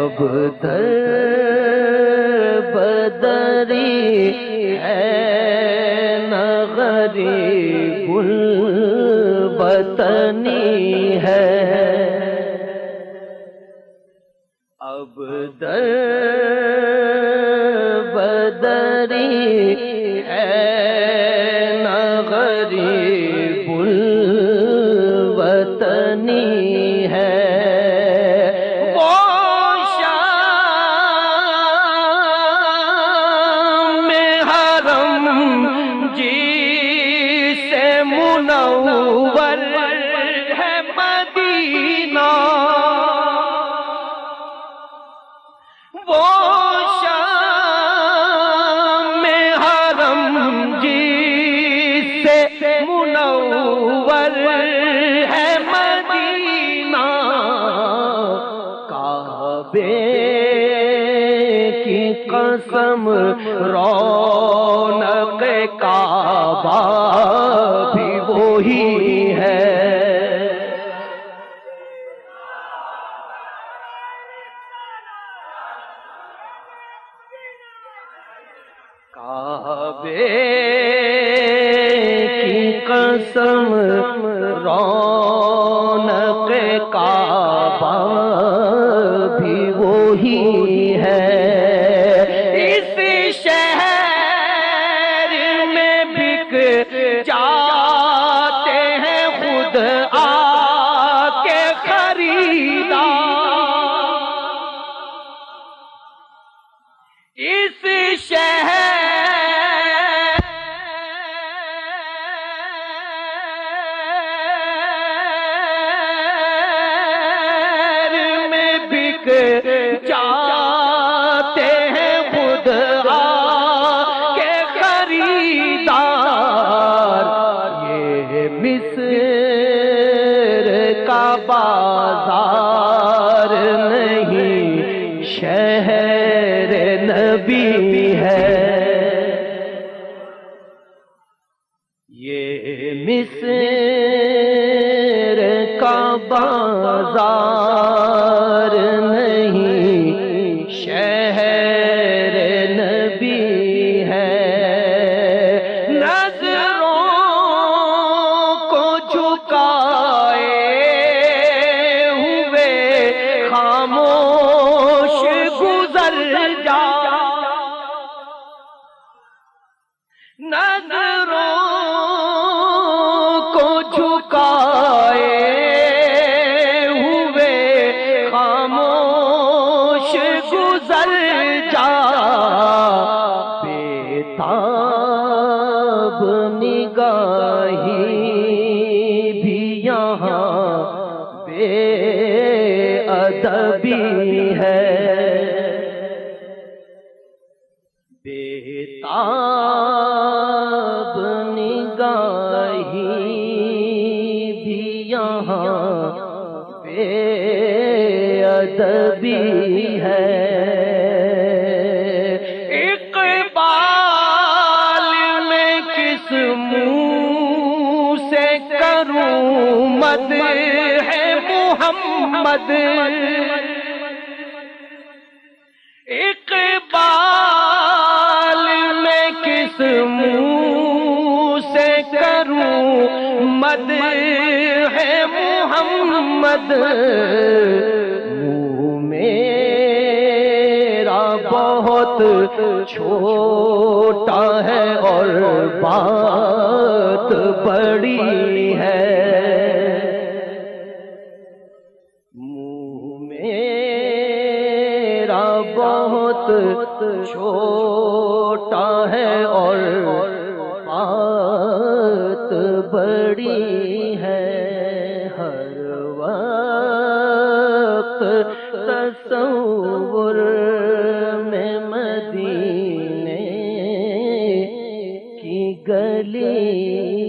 اب در بدری ہے نہ غریب الوطنی ہے، اب در بدری ہے نہ غریب الوطنی ہے، منور ہے مدینہ، وہ شام حرم جس سے منور ہے مدینہ، کعبے کی قسم رونق کعبہ بھی وہی ہے، کعبے کی قسم رونق کعبہ بھی وہی ہے، اس شہر میں بک جاتے ہیں خود آ کے خریدار، اس شہر میں بک جاتے ہیں خود آ کے خریدار، یہ مصر کا بازار نہیں شہر نبی ہے، یہ مصر کا بازار نہیں شہر نبی ہے، نظروں کو جھکائے ہوئے خاموش گزر جا، نظروں کو جھکائے ہوئے خاموش گزر جا، بےتاب نگاہی بھی یہاں بے ادبی ہے، بےتاب نگاہی بھی یہاں بے ادبی ہے، اقبال میں کس منہ سے کروں مدح محمد، اقبال میں کس منہ سے کروں مدح محمد، منہ میرا بہت چھوٹا ہے اور بات بڑی ہے، منہ میرا بہت چھوٹا ہے اور بات بڑی ہے، ہر وقت تصور میں مدینے کی گلی